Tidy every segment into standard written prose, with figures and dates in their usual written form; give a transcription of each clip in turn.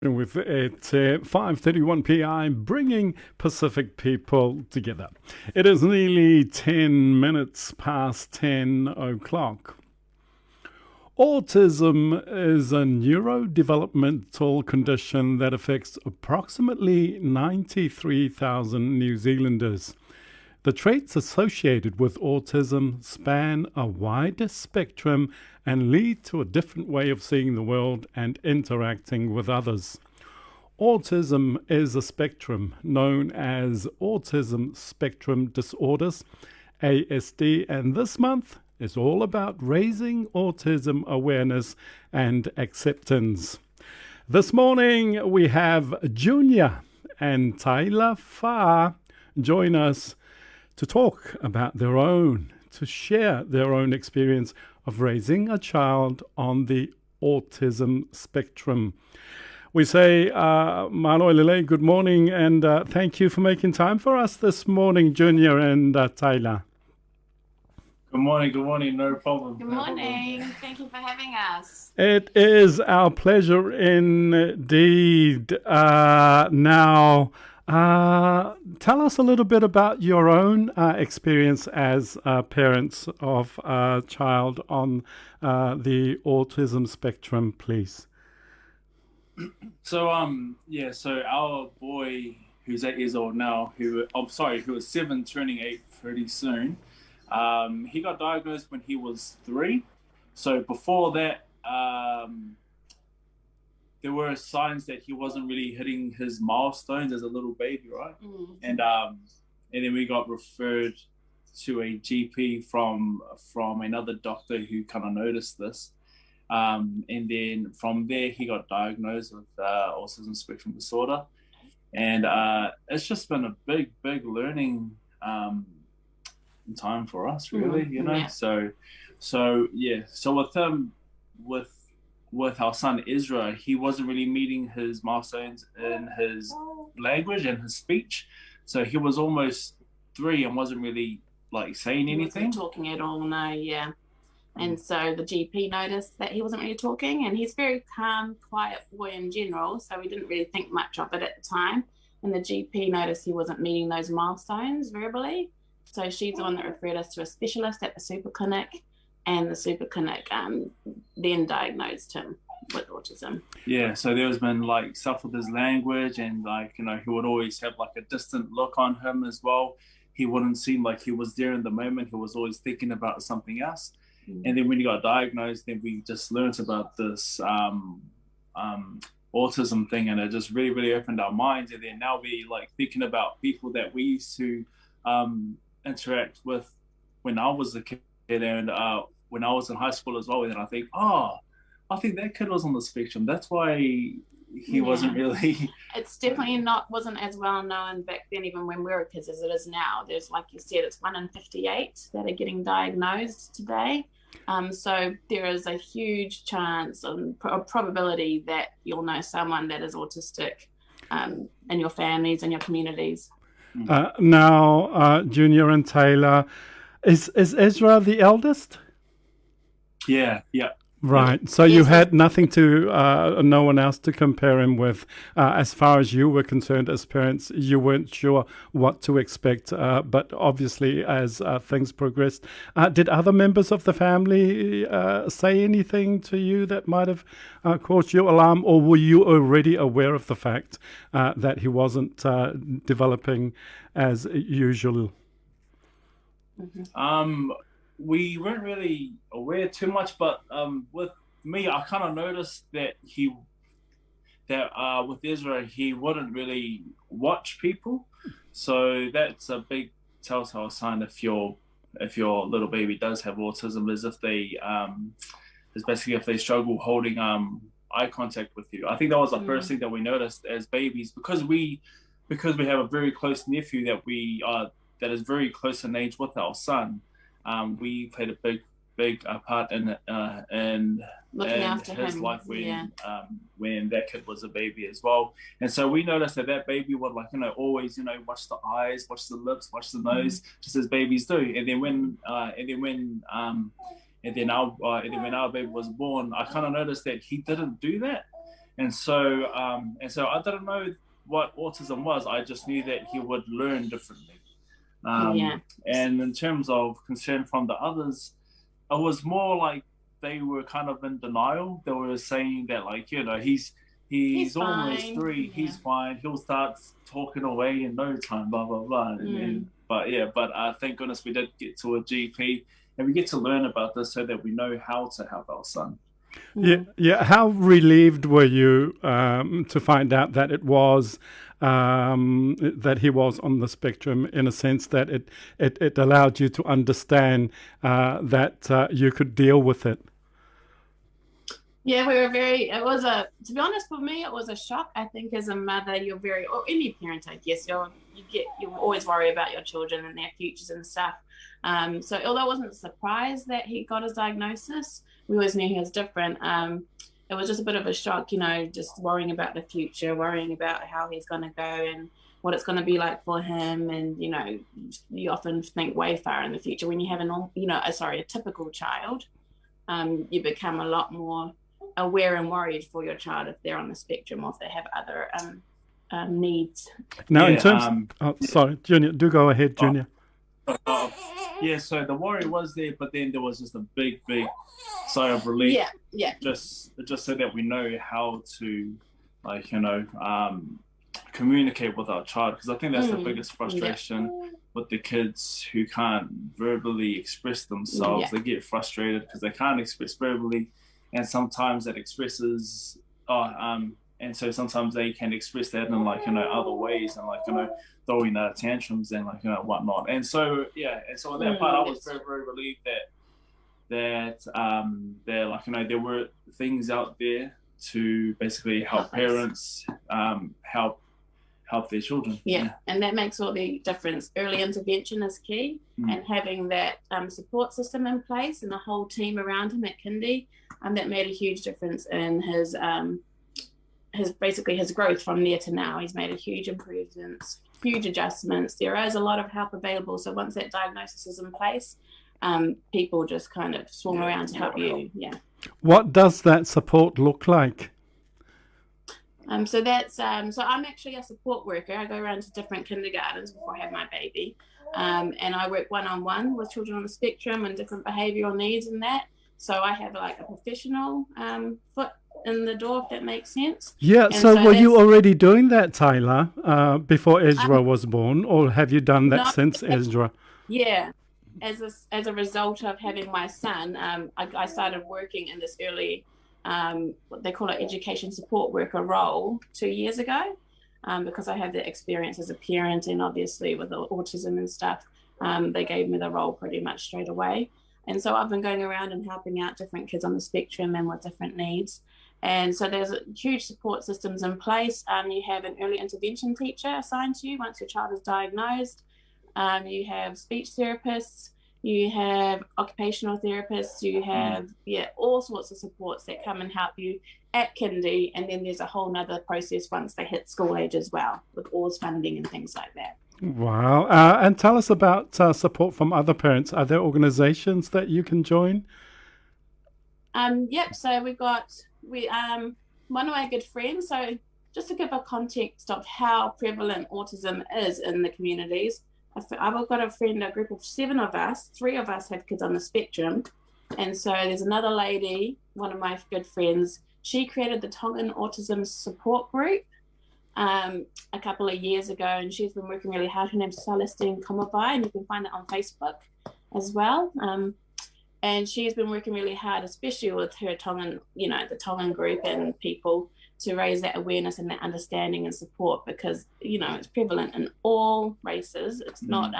With it 5:31 p.m. bringing Pacific people together. It is nearly 10 minutes past 10 o'clock. Autism is a neurodevelopmental condition that affects approximately 93,000 New Zealanders. The traits associated with autism span a wider spectrum and lead to a different way of seeing the world and interacting with others. Autism is a spectrum known as Autism Spectrum Disorders, ASD, and this month is all about raising autism awareness and acceptance. This morning we have Junior and Tayla join us to talk about to share their own experience of raising a child on the autism spectrum. We say, Mano Lele, good morning, and thank you for making time for us this morning, Junior and Tayla. Good morning, no problem. Good morning. Thank you for having us. It is our pleasure indeed. Tell us a little bit about your own experience as parents of a child on the autism spectrum, please. So our boy, who's 8 years old now, who was 7, turning 8 pretty soon. He got diagnosed when he was 3. So before that, there were signs that he wasn't really hitting his milestones as a little baby, right? Mm-hmm. And then we got referred to a GP from another doctor who kind of noticed this. And then from there, he got diagnosed with autism spectrum disorder. And it's just been a big learning time for us, really, you know. Yeah. So with him, with our son Ezra, he wasn't really meeting his milestones in his language and his speech. So he was almost 3 and wasn't really like saying anything. He wasn't talking at all, no, yeah. And so the GP noticed that he wasn't really talking, and he's a very calm, quiet boy in general, so we didn't really think much of it at the time. And the GP noticed he wasn't meeting those milestones verbally. So she's the one that referred us to a specialist at the super clinic, and the super clinic then diagnosed him with autism. Yeah, so there has been like stuff with his language, and like, you know, he would always have like a distant look on him as well. He wouldn't seem like he was there in the moment. He was always thinking about something else. Mm-hmm. And then when he got diagnosed, then we just learned about this autism thing, and it just really opened our minds. And then now we like thinking about people that we used to interact with when I was a kid, and when I was in high school as well. And I think that kid was on the spectrum. That's why he wasn't really. It's definitely wasn't as well known back then, even when we were kids, as it is now. There's, like you said, it's 1 in 58 that are getting diagnosed today. So there is a huge chance and probability that you'll know someone that is autistic in your families and your communities. Now, Junior and Tayla, is Ezra the eldest? Yeah. Right. So you had nothing no one else to compare him with. As far as you were concerned as parents, you weren't sure what to expect. But obviously, as things progressed, did other members of the family say anything to you that might have caused you alarm, or were you already aware of the fact that he wasn't developing as usual? Mm-hmm. We weren't really aware too much, but with me, I kind of noticed that with Ezra, he wouldn't really watch people. So that's a big telltale sign if your little baby does have autism, is if they struggle holding eye contact with you. I think that was the first thing that we noticed as babies, because we have a very close nephew that is very close in age with our son. We played a big part in looking after his him. life when that kid was a baby as well. And so we noticed that baby would, like, you know, always, you know, watch the eyes, watch the lips, watch the nose, just as babies do. And then when our baby was born, I kind of noticed that he didn't do that. and so I didn't know what autism was. I just knew that he would learn differently. And in terms of concern from the others, it was more like they were kind of in denial. They were saying that, like, you know, he's almost fine. 3, he's fine, he'll start talking away in no time, blah blah blah. But thank goodness we did get to a GP, and we get to learn about this so that we know how to help our son. Yeah. How relieved were you to find out that it was that he was on the spectrum, in a sense that it allowed you to understand that you could deal with it? Yeah, we were to be honest, for me, it was a shock. I think as a mother, or any parent, I guess, you always worry about your children and their futures and stuff. So although I wasn't surprised that he got his diagnosis, we always knew he was different. It was just a bit of a shock, you know, just worrying about the future, worrying about how he's going to go and what it's going to be like for him. And, you know, you often think way far in the future when you have a typical child. You become a lot more aware and worried for your child if they're on the spectrum or if they have other needs. Now, in terms, sorry, Junior, do go ahead, Junior. So the worry was there, but then there was just a big sigh of relief. Just so that we know how to, like, you know, communicate with our child, because I think that's the biggest frustration with the kids who can't verbally express themselves. They get frustrated because they can't express verbally, and sometimes that expresses and so sometimes they can express that in, like, you know, other ways, and, like, you know, throwing tantrums and, like, you know, whatnot. And so on that part, I was very, very relieved that like, you know, there were things out there to basically help parents help their children. And that makes all the difference. Early intervention is key, and having that support system in place and the whole team around him at kindy, that made a huge difference in his growth from there to now. He's made a huge improvements, huge adjustments. There is a lot of help available, so once that diagnosis is in place, people just kind of swarm around to help you. What does that support look like? So I'm actually a support worker. I go around to different kindergartens before I have my baby, and I work one-on-one with children on the spectrum and different behavioural needs and that. So I have, like, a professional foot in the door, if that makes sense. So were you already doing that, Tayla, before Ezra was born, or have you done that since Ezra? As a result of having my son, I started working in this early what they call an education support worker role 2 years ago, because I had the experience as a parent, and obviously with autism and stuff, they gave me the role pretty much straight away. And so I've been going around and helping out different kids on the spectrum and with different needs. And so there's huge support systems in place. You have an early intervention teacher assigned to you once your child is diagnosed. You have speech therapists, you have occupational therapists, you have all sorts of supports that come and help you at kindy. And then there's a whole nother process once they hit school age as well, with Oars funding and things like that. Wow. And tell us about support from other parents. Are there organizations that you can join? So we've got one of my good friends. So just to give a context of how prevalent autism is in the communities, I've got a group of 7 of us. 3 of us have kids on the spectrum. And so there's another lady, one of my good friends, she created the Tongan Autism Support Group a couple of years ago, and she's been working really hard. Her name's Celestine Komavai, and you can find it on Facebook as well. And she's been working really hard, especially with her Tongan, the Tongan group and people, to raise that awareness and that understanding and support, because, it's prevalent in all races. It's not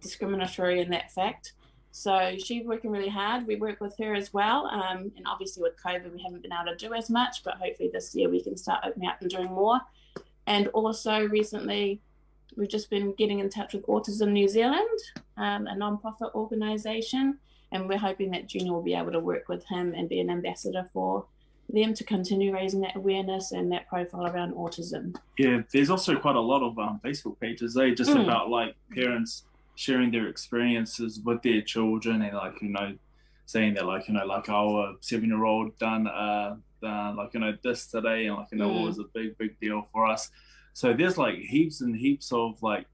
discriminatory in that fact. So she's working really hard. We work with her as well. And obviously with COVID, we haven't been able to do as much, but hopefully this year we can start opening up and doing more. And also recently, we've just been getting in touch with Autism New Zealand, a non-profit organisation. And we're hoping that Junior will be able to work with him and be an ambassador for them to continue raising that awareness and that profile around autism. Yeah, there's also quite a lot of Facebook pages, just about like parents sharing their experiences with their children, and saying that like our 7-year-old done this today, and it was a big deal for us. So there's like heaps and heaps of like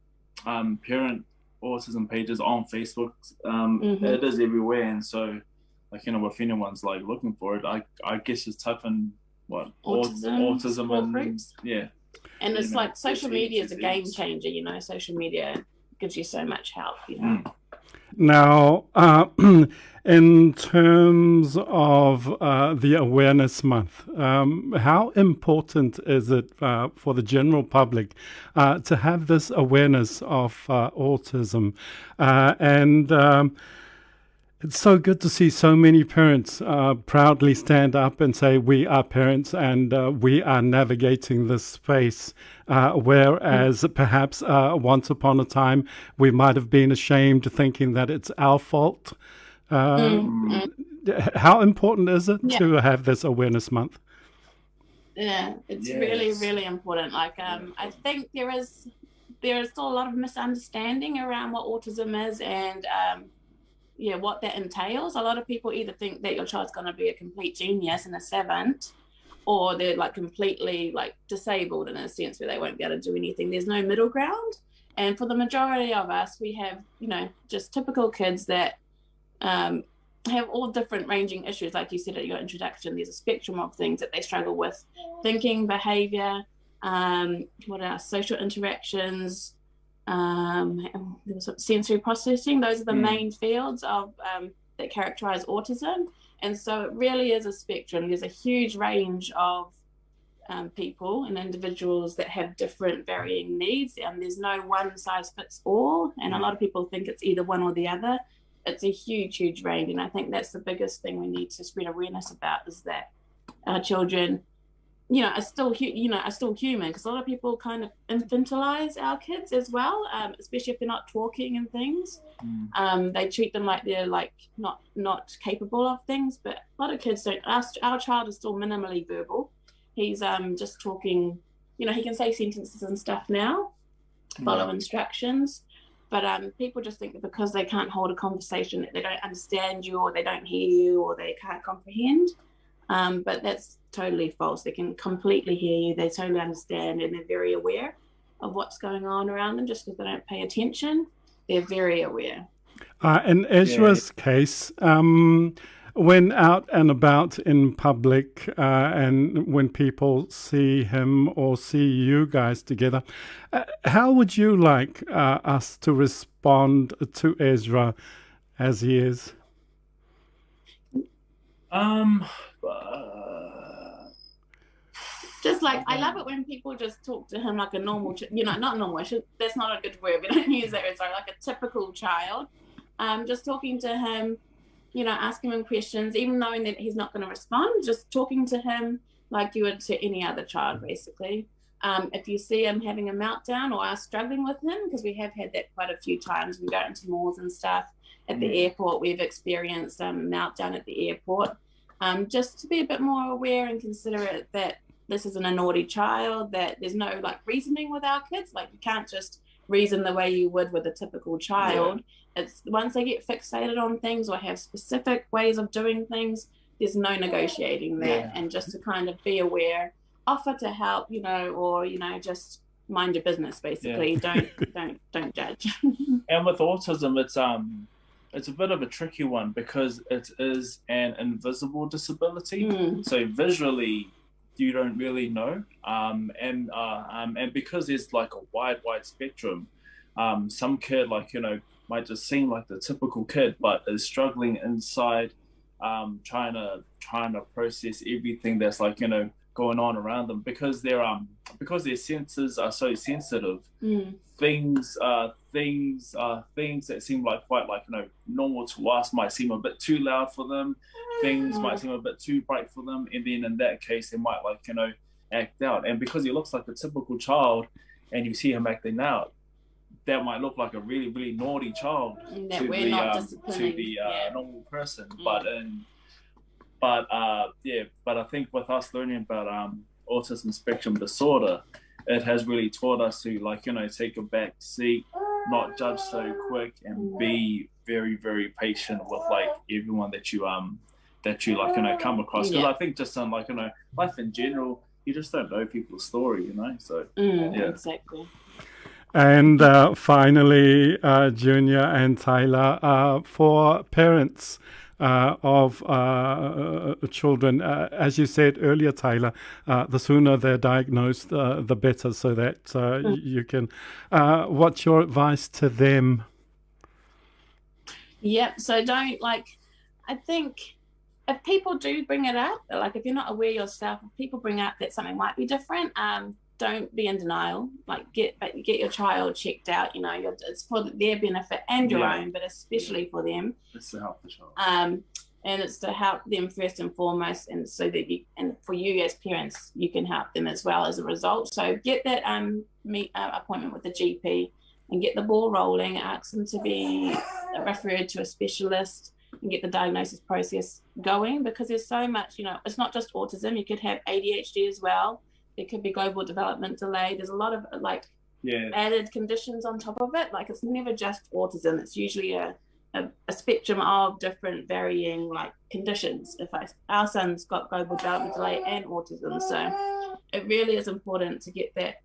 parent autism pages on Facebook. It is everywhere, and so if anyone's like looking for it, I guess just type in autism and groups. Yeah. And it's like social media is a game changer. Social media gives you so much help. Now, in terms of the awareness month, how important is it for the general public to have this awareness of autism? It's so good to see so many parents proudly stand up and say, we are parents and we are navigating this space, whereas perhaps once upon a time we might have been ashamed thinking that it's our fault. How important is it to have this awareness month? Yeah, it's really, really important. I think there is still a lot of misunderstanding around what autism is and what that entails. A lot of people either think that your child's going to be a complete genius and a savant, or they're like completely like disabled in a sense where they won't be able to do anything. There's no middle ground. And for the majority of us, we have, just typical kids that have all different ranging issues. Like you said at your introduction, there's a spectrum of things that they struggle with: thinking, behavior, what else? Social interactions, sensory processing. Those are the main fields of that characterize autism. And so it really is a spectrum. There's a huge range of people and individuals that have different varying needs, and there's no one size fits all. And a lot of people think it's either one or the other. It's a huge range, and I think that's the biggest thing we need to spread awareness about, is that our children are still human, because a lot of people kind of infantilize our kids as well, especially if they're not talking and things. They treat them like they're like not capable of things, but a lot of kids don't. Our child is still minimally verbal. He's just talking, he can say sentences and stuff now, follow instructions, but people just think that because they can't hold a conversation that they don't understand you, or they don't hear you, or they can't comprehend. But that's totally false. They can completely hear you, they totally understand, and they're very aware of what's going on around them. Just because they don't pay attention, they're very aware. In Ezra's case, when out and about in public and when people see him or see you guys together, how would you like us to respond to Ezra as he is? Just like, I love it when people just talk to him like a normal, not normal, that's not a good word, we don't use that, sorry, like a typical child. Just talking to him, asking him questions, even knowing that he's not going to respond, just talking to him like you would to any other child, basically. If you see him having a meltdown or are struggling with him, because we have had that quite a few times, we go into malls and stuff. At the airport, we've experienced meltdown at the airport. Just to be a bit more aware and considerate that this isn't a naughty child, that there's no like reasoning with our kids. Like, you can't just reason the way you would with a typical child. It's once they get fixated on things or have specific ways of doing things, there's no negotiating that. And just to kind of be aware, offer to help, or just mind your business, basically. Don't judge. And with autism, it's a bit of a tricky one, because it is an invisible disability. So visually, you don't really know, and because there's like a wide spectrum, some kid might just seem like the typical kid, but is struggling inside, trying to process everything that's going on around them, because their senses are so sensitive. Things that seem like quite normal to us might seem a bit too loud for them. Things might seem a bit too bright for them, and then in that case they might act out. And because he looks like a typical child, and you see him acting out, that might look like a really naughty child to the normal person. But I think with us learning about autism spectrum disorder, it has really taught us to take a back seat, not judge so quick, and be very patient with everyone that you you like, come across. Because Yeah. I think just on, like, life in general, you just don't know people's story, so Exactly. And finally, Junior and Tayla, for parents of children, as you said earlier, Tayla, the sooner they're diagnosed, the better, so that you can. What's your advice to them? Yep. So don't, I think if people do bring it up, like if you're not aware yourself, if people bring up that something might be different, don't be in denial. Like get your child checked out. It's for their benefit and your own, but especially for them. It's to help the child. And it's to help them first and foremost, and so that for you as parents, you can help them as well as a result. So get that appointment with the GP and get the ball rolling. Ask them to be referred to a specialist and get the diagnosis process going, because there's so much. It's not just autism. You could have ADHD as well. There could be global development delay. There's a lot of added conditions on top of it. Like, it's never just autism. It's usually a spectrum of different varying conditions. Our son's got global development delay and autism, so it really is important to get that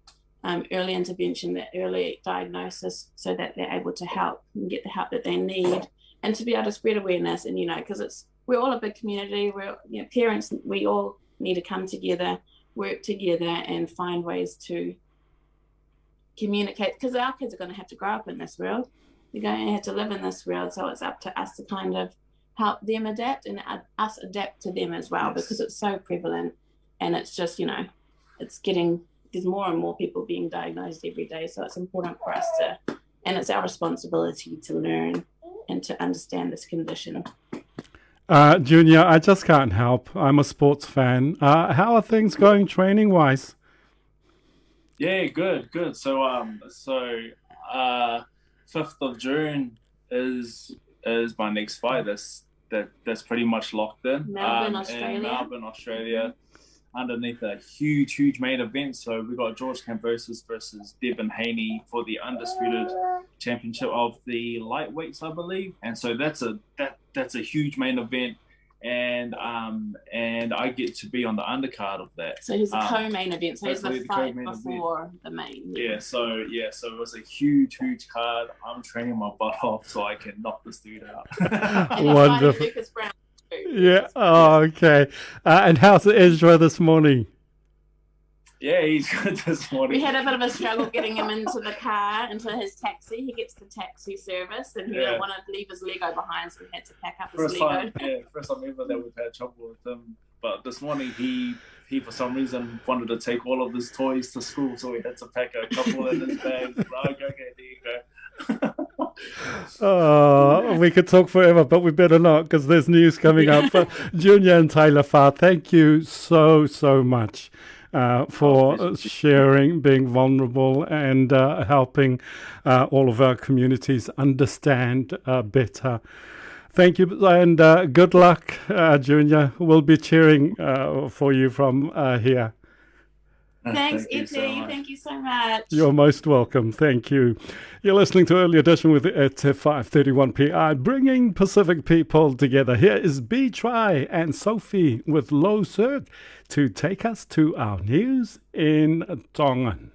early intervention, that early diagnosis, so that they're able to help and get the help that they need, and to be able to spread awareness. And because we're all a big community. We're parents. We all need to come together, work together, and find ways to communicate, because our kids are going to have to grow up in this world. They're going to have to live in this world, so it's up to us to kind of help them adapt, and us adapt to them as well, because it's so prevalent, and it's just there's more and more people being diagnosed every day. So it's important for us and it's our responsibility to learn and to understand this condition. Junior, I just can't help. I'm a sports fan. How are things going training wise? Yeah, good. So 5th of June is my next fight. That's pretty much locked in. Melbourne, Australia. In Melbourne, Australia, underneath a huge main event. So we got George Kambosos versus Devin Haney for the undisputed championship of the lightweights, I believe. And so that's a huge main event. And I get to be on the undercard of that. So he's a co-main event. So he's the fight before the main. Yeah. So it was a huge card. I'm training my butt off so I can knock this dude out. Wonderful. Yeah. Oh, okay. And how's Ezra this morning? Yeah, he's good this morning. We had a bit of a struggle getting him into the car, into his taxi. He gets the taxi service, and he didn't want to leave his Lego behind, so we had to pack up his Lego. First time ever that we've had trouble with him. But this morning he for some reason wanted to take all of his toys to school, so we had to pack a couple in his bag. Like, okay, there you go. We could talk forever, but we better not, because there's news coming up. Junior and Tayla, thank you so much for sharing, being vulnerable, and helping all of our communities understand better. Thank you, and good luck, Junior. We'll be cheering for you from here. Thanks, Italy. Thank you so much. You're most welcome. Thank you. You're listening to Early Edition with at 5:31 PI, bringing Pacific people together. Here is B-Try and Sophie with Low Cert to take us to our news in Tongan.